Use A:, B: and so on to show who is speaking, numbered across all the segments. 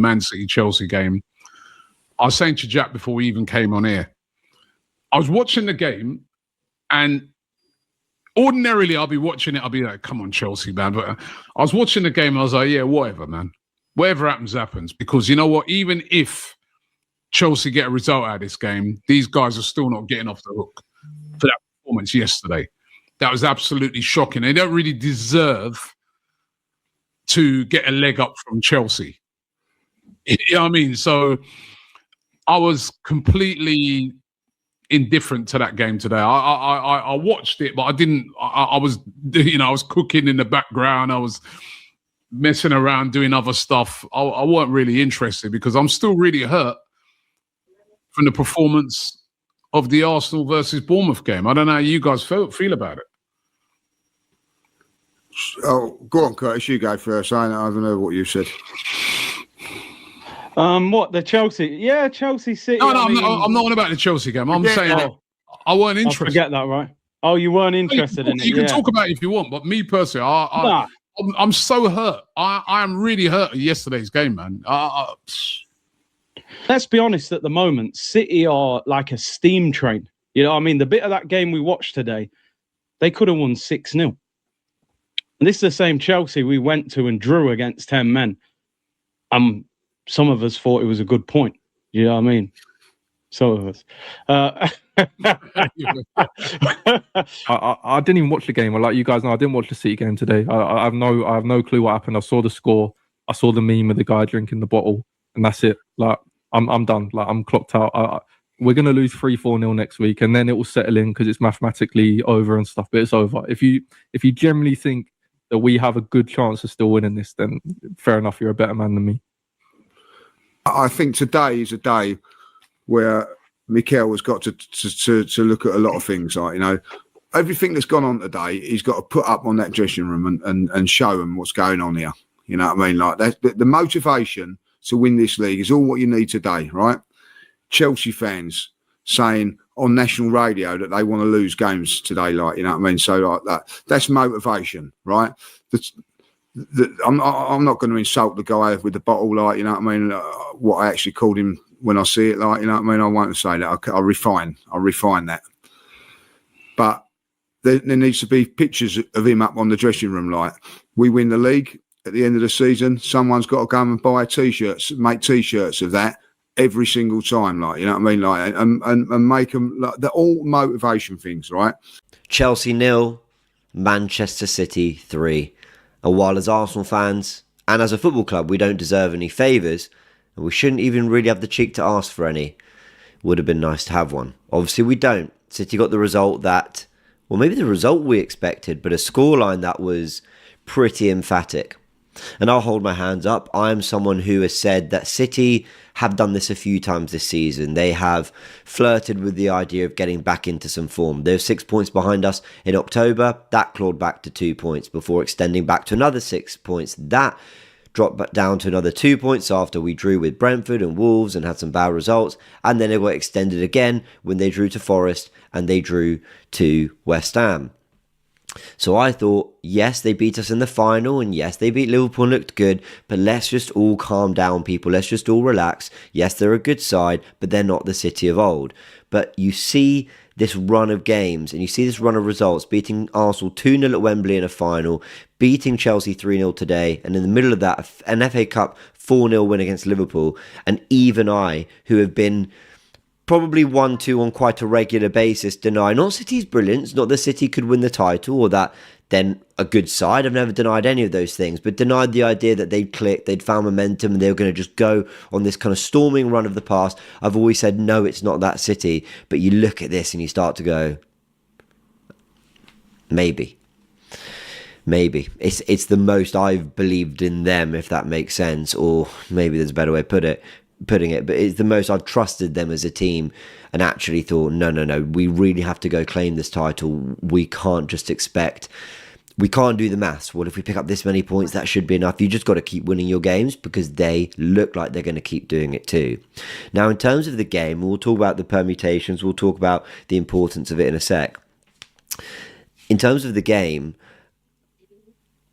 A: Man City-Chelsea game. I was saying to Jack before we even came on air, I was watching the game, and ordinarily I'll be watching it, I'll be like, come on, Chelsea, man. But I was watching the game, and I was like, yeah, whatever, man. Whatever happens, happens. Because you know what? Even if Chelsea get a result out of this game, these guys are still not getting off the hook for that performance yesterday. That was absolutely shocking. They don't really deserve to get a leg up from Chelsea. You know what I mean? So I was completely indifferent to that game today. I watched it, but I didn't. I was, I was cooking in the background. I was messing around doing other stuff. I weren't really interested because I'm still really hurt from the performance of the Arsenal versus Bournemouth game. I don't know how you guys feel about it.
B: Oh, go on, Curtis. You go first. I don't know what you said.
C: What, the Chelsea? Yeah, Chelsea City.
A: No, I'm not on about the Chelsea game. I'm saying that I weren't interested.
C: I forget that, right? Oh, you weren't interested in it.
A: You can talk about it if you want, but me personally, I'm so hurt. I am really hurt at yesterday's game, man.
C: Let's be honest, at the moment, City are like a steam train. You know what I mean? The bit of that game we watched today, they could have won 6-0. And this is the same Chelsea we went to and drew against 10 men. Some of us thought it was a good point. You know what I mean? Some of us.
D: I didn't even watch the game. Like you guys know, I didn't watch the City game today. I have no clue what happened. I saw the score. I saw the meme of the guy drinking the bottle, and that's it. Like I'm done. Like I'm clocked out. We're gonna lose 3-4-0 next week, and then it will settle in because it's mathematically over and stuff. But it's over. If you generally think that we have a good chance of still winning this, then fair enough. You're a better man than me.
B: I think today is a day where Mikel has got to look at a lot of things. Like, everything that's gone on today, he's got to put up on that dressing room and show them what's going on here. You know what I mean? Like the motivation to win this league is all what you need today, right? Chelsea fans saying on national radio that they want to lose games today, like, you know what I mean? So like that's motivation, right? I'm not going to insult the guy with the bottle, like, you know what I mean? What I actually called him when I see it, like, you know what I mean? I won't say that. I'll refine that. But there needs to be pictures of him up on the dressing room. Like, we win the league at the end of the season, someone's got to go and buy T-shirts, make T-shirts of that every single time, like, you know what I mean? Like, and make them, like, they're all motivation things, right?
E: Chelsea 0, Manchester City 3. And while as Arsenal fans and as a football club we don't deserve any favours, and we shouldn't even really have the cheek to ask for any, would have been nice to have one. Obviously we don't. City got the result that, well, maybe the result we expected, but a scoreline that was pretty emphatic. And I'll hold my hands up. I am someone who has said that City have done this a few times this season. They have flirted with the idea of getting back into some form. They're 6 points behind us in October. That clawed back to 2 points before extending back to another 6 points. That dropped back down to another 2 points after we drew with Brentford and Wolves and had some bad results. And then it got extended again when they drew to Forest and they drew to West Ham. So I thought, yes, they beat us in the final, and yes, they beat Liverpool and looked good, but let's just all calm down, people. Let's just all relax. Yes, they're a good side, but they're not the City of old. But you see this run of games, and you see this run of results, beating Arsenal 2-0 at Wembley in a final, beating Chelsea 3-0 today, and in the middle of that, an FA Cup 4-0 win against Liverpool, and even I, who have been probably 1-2 on quite a regular basis, deny not City's brilliance, not that City could win the title or that then a good side. I've never denied any of those things, but denied the idea that they'd clicked, they'd found momentum and they were going to just go on this kind of storming run of the past. I've always said, no, it's not that City. But you look at this and you start to go, maybe. It's the most I've believed in them, if that makes sense, or maybe there's a better way of putting it, but it's the most I've trusted them as a team and actually thought, no, we really have to go claim this title. We can't just expect, we can't do the maths. Well, if we pick up this many points, that should be enough. You just got to keep winning your games because they look like they're going to keep doing it too. Now, in terms of the game, we'll talk about the permutations, we'll talk about the importance of it in a sec. In terms of the game,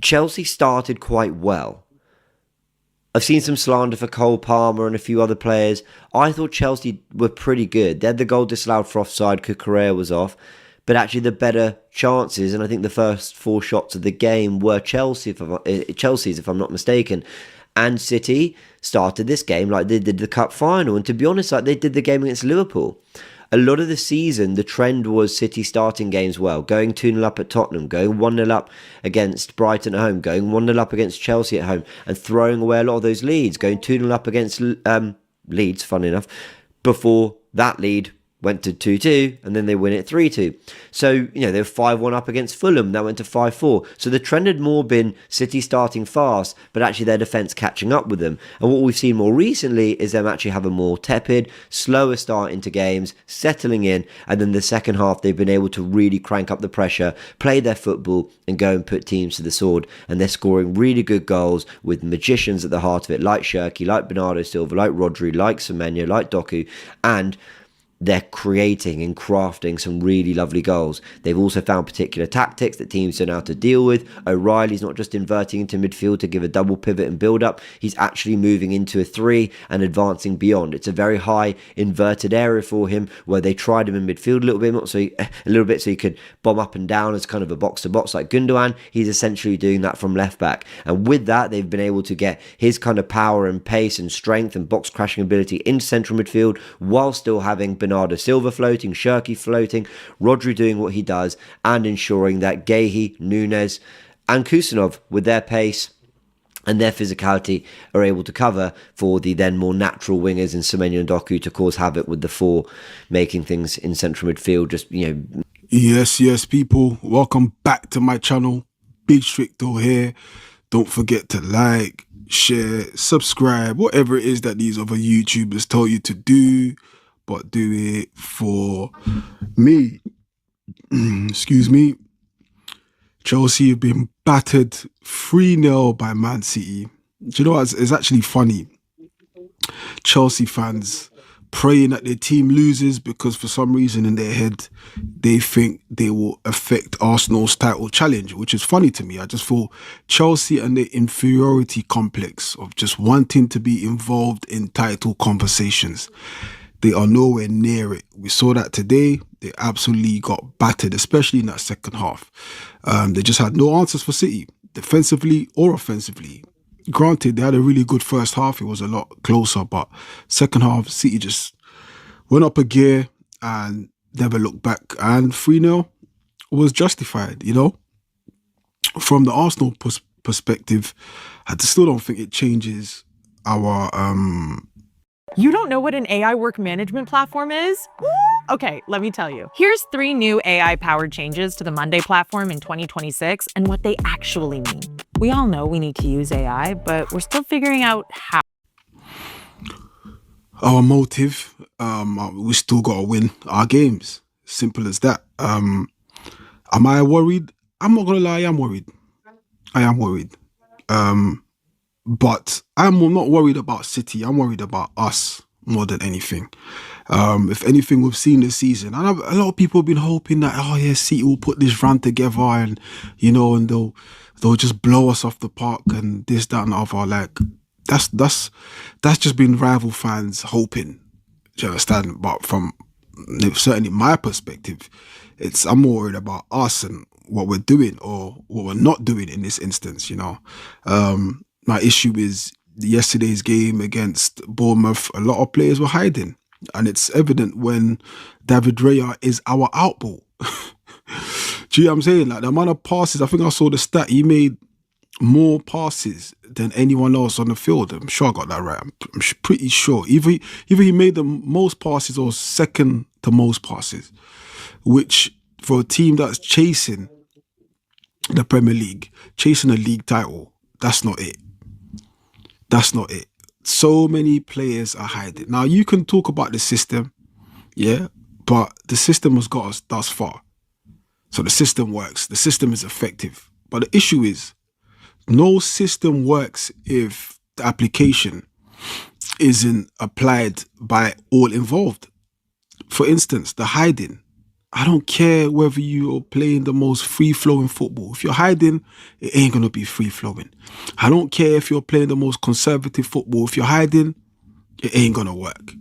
E: Chelsea started quite well. I've seen some slander for Cole Palmer and a few other players. I thought Chelsea were pretty good. They had the goal disallowed for offside, Cucurella was off. But actually the better chances, and I think the first 4 shots of the game were Chelsea's, if I'm not mistaken. And City started this game like they did the cup final. And to be honest, like they did the game against Liverpool. A lot of the season, the trend was City starting games well, going 2-0 up at Tottenham, going 1-0 up against Brighton at home, going 1-0 up against Chelsea at home, and throwing away a lot of those leads, going 2-0 up against Leeds, funny enough, before that lead went to 2-2, and then they win it 3-2. So, they were 5-1 up against Fulham. That went to 5-4. So the trend had more been City starting fast, but actually their defence catching up with them. And what we've seen more recently is them actually have a more tepid, slower start into games, settling in, and then the second half they've been able to really crank up the pressure, play their football, and go and put teams to the sword. And they're scoring really good goals with magicians at the heart of it, like Shirky, like Bernardo Silva, like Rodri, like Semenyo, like Doku, and they're creating and crafting some really lovely goals. They've also found particular tactics that teams don't know how to deal with. O'Reilly's not just inverting into midfield to give a double pivot and build up. He's actually moving into a 3 and advancing beyond. It's a very high inverted area for him where they tried him in midfield a little bit so he could bomb up and down as kind of a box to box like Gundogan. He's essentially doing that from left back. And with that, they've been able to get his kind of power and pace and strength and box crashing ability into central midfield while still having Bernardo Silva floating, Shirky floating, Rodri doing what he does, and ensuring that Guehi, Nunes, and Kusanov, with their pace and their physicality, are able to cover for the then more natural wingers in Semenyo and Doku to cause havoc with the 4 making things in central midfield.
F: Yes, people. Welcome back to my channel. Big Stricto here. Don't forget to like, share, subscribe, whatever it is that these other YouTubers tell you to do. But do it for me. Excuse me. Chelsea have been battered 3-0 by Man City. Do you know what? It's actually funny. Chelsea fans praying that their team loses because for some reason in their head they think they will affect Arsenal's title challenge, which is funny to me. I just feel Chelsea and their inferiority complex of just wanting to be involved in title conversations. They are nowhere near it. We saw that today. They absolutely got battered, especially in that second half. They just had no answers for City, defensively or offensively. Granted, they had a really good first half. It was a lot closer, but second half, City just went up a gear and never looked back. And 3-0 was justified, From the Arsenal perspective, I still don't think it changes our...
G: You don't know what an AI work management platform is? Okay, let me tell you. Here's 3 new AI-powered changes to the Monday platform in 2026 and what they actually mean. We all know we need to use AI, but we're still figuring out how.
F: Our motive, we still got to win our games. Simple as that. Am I worried? I'm not going to lie, I am worried. I am worried. But I'm not worried about City. I'm worried about us more than anything. If anything, we've seen this season. And a lot of people have been hoping that, City will put this run together and, and they'll just blow us off the park and this, that, and the other. Like, that's just been rival fans hoping. Do you understand? But from certainly my perspective, I'm more worried about us and what we're doing or what we're not doing in this instance, My issue is yesterday's game against Bournemouth, a lot of players were hiding. And it's evident when David Raya is our outball. Do you know what I'm saying? Like the amount of passes, I think I saw the stat, he made more passes than anyone else on the field. I'm sure I got that right. I'm pretty sure. Either he made the most passes or second to most passes, which for a team that's chasing the Premier League, chasing a league title, that's not it. That's not it. So many players are hiding. Now, you can talk about the system, but the system has got us thus far. So the system works. The system is effective. But the issue is, no system works if the application isn't applied by all involved. For instance, the hiding. I don't care whether you are playing the most free-flowing football. If you're hiding, it ain't going to be free-flowing. I don't care if you're playing the most conservative football. If you're hiding, it ain't going to work.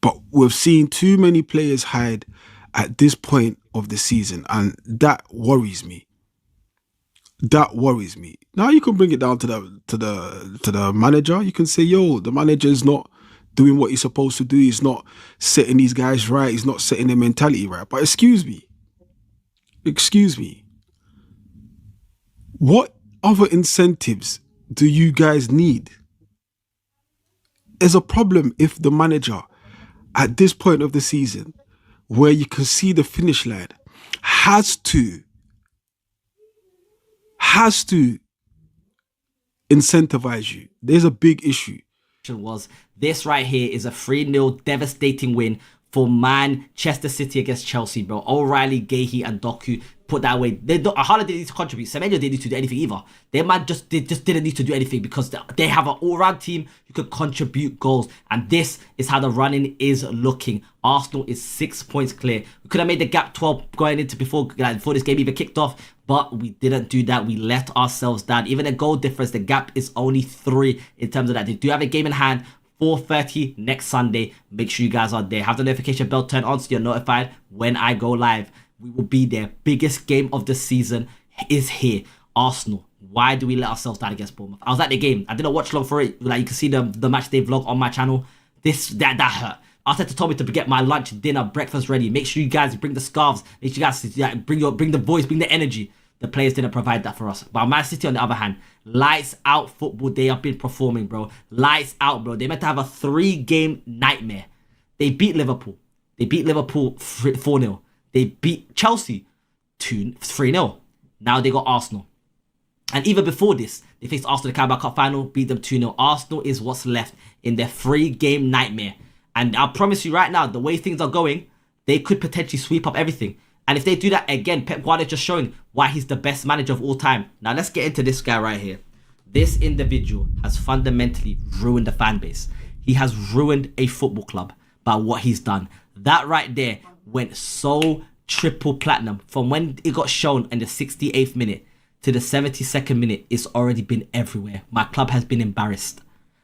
F: But we've seen too many players hide at this point of the season, and that worries me. That worries me. Now you can bring it down to the manager. You can say, yo, the manager is not doing what he's supposed to do. He's not setting these guys right. He's not setting their mentality right. But excuse me. What other incentives do you guys need? There's a problem if the manager at this point of the season, where you can see the finish line, has to incentivize you. There's a big issue.
H: Was this right here is a 3-0 devastating win for Manchester City against Chelsea, bro. O'Reilly, Gahey, and Doku put that away. Haaland didn't need to contribute. Semenyo didn't need to do anything either. They just didn't need to do anything because they have an all-round team who could contribute goals. And this is how the running is looking. Arsenal is 6 points clear. We could have made the gap 12 going into before this game even kicked off, but we didn't do that. We let ourselves down. Even a goal difference, the gap is only 3 in terms of that. They do have a game in hand. 4:30 next Sunday. Make sure you guys are there. Have the notification bell turned on so you're notified when I go live. We will be there. Biggest game of the season is here. Arsenal. Why do we let ourselves down against Bournemouth? I was at the game. I didn't watch long for it. Like, you can see the match day vlog on my channel. That hurt. Arteta told me to get my lunch, dinner, breakfast ready. Make sure you guys bring the scarves. Make sure you guys bring the voice, bring the energy. The players didn't provide that for us. But Man City, on the other hand, lights out football. They have been performing, bro. Lights out, bro. They meant to have a 3-game nightmare. They beat Liverpool. They beat Liverpool 4-0. They beat Chelsea 3-0. Now they got Arsenal. And even before this, they faced Arsenal in the Carabao Cup final, beat them 2-0. Arsenal is what's left in their 3-game nightmare. And I promise you right now, the way things are going, they could potentially sweep up everything. And if they do that again, Pep Guardiola just showing why he's the best manager of all time. Now let's get into this guy right here. This individual has fundamentally ruined the fan base. He has ruined a football club by what he's done. That right there went so triple platinum. From when it got shown in the 68th minute to the 72nd minute, it's already been everywhere. My club has been embarrassed.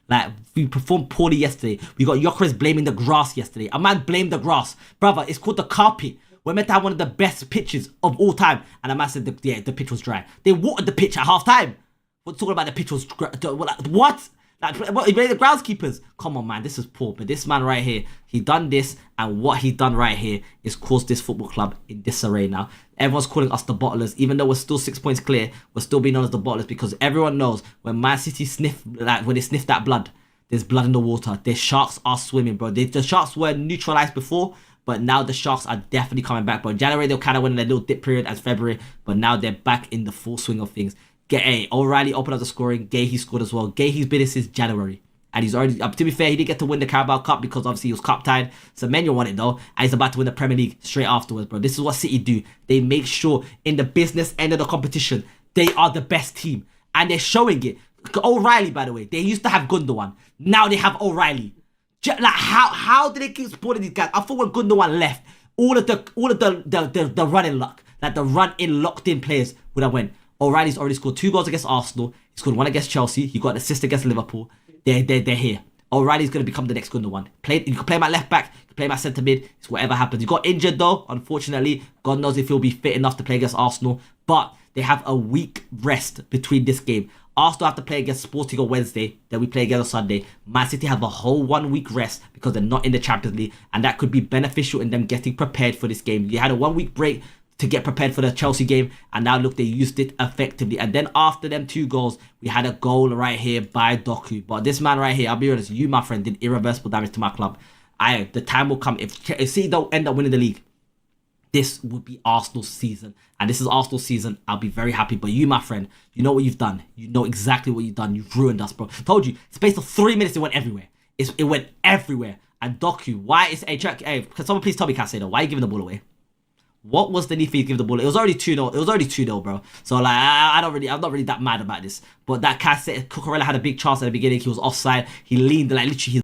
H: Like, we performed poorly yesterday. We got Gyökeres blaming the grass yesterday. A man blamed the grass. Brother, it's called the carpet. We're meant to have one of the best pitches of all time. And a man said, the pitch was dry. They watered the pitch at half time. We're talking about the pitch was dry. What? Like, the groundskeepers. Come on, man. This is poor. But this man right here, he done this. And what he done right here is caused this football club in disarray now. Everyone's calling us the bottlers. Even though we're still 6 points clear, we're still being known as the bottlers. Because everyone knows when Man City when they sniff that blood, there's blood in the water. Their sharks are swimming, bro. The sharks were neutralized before. But now the Sharks are definitely coming back. But in January, they'll kind of went in a little dip period as February. But now they're back in the full swing of things. O'Reilly opened up the scoring. Gahey scored as well. Gahey's been in since January. And he's already, to be fair, he didn't get to win the Carabao Cup because obviously he was cup tied. Semenyo won it though. And he's about to win the Premier League straight afterwards, bro. This is what City do. They make sure in the business end of the competition, they are the best team. And they're showing it. O'Reilly, by the way, they used to have Gundogan. Now they have O'Reilly. Like, how did they keep supporting these guys? I thought when Gundogan left, all of the running luck, like the run-in locked-in players would have went. O'Reilly's already scored 2 goals against Arsenal. He scored 1 against Chelsea. He got an assist against Liverpool. They're here. O'Reilly's going to become the next Gundogan. You can play him at left back. You can play him at centre mid. It's whatever happens. He got injured though, unfortunately. God knows if he'll be fit enough to play against Arsenal. But they have a week rest between this game. Arsenal have to play against Sporting on Wednesday. Then we play again on Sunday. Man City have a whole 1 week rest because they're not in the Champions League. And that could be beneficial in them getting prepared for this game. You had a 1 week break to get prepared for the Chelsea game. And now look, they used it effectively. And then after them 2 goals, we had a goal right here by Doku. But this man right here, I'll be honest, you, my friend, did irreversible damage to my club. The time will come. If City don't end up winning the league, this would be Arsenal's season. And this is Arsenal's season. I'll be very happy. But you, my friend, you know what you've done. You know exactly what you've done. You've ruined us, bro. Told you, space of 3 minutes, it went everywhere. It went everywhere. And Doku, why is... Hey, can someone please tell me, Caicedo, why are you giving the ball away? What was the need for you to give the ball? It was already 2-0. It was already 2-0, bro. So, like, I'm not really that mad about this. But that Cucurella had a big chance at the beginning. He was offside. He leaned, like, literally,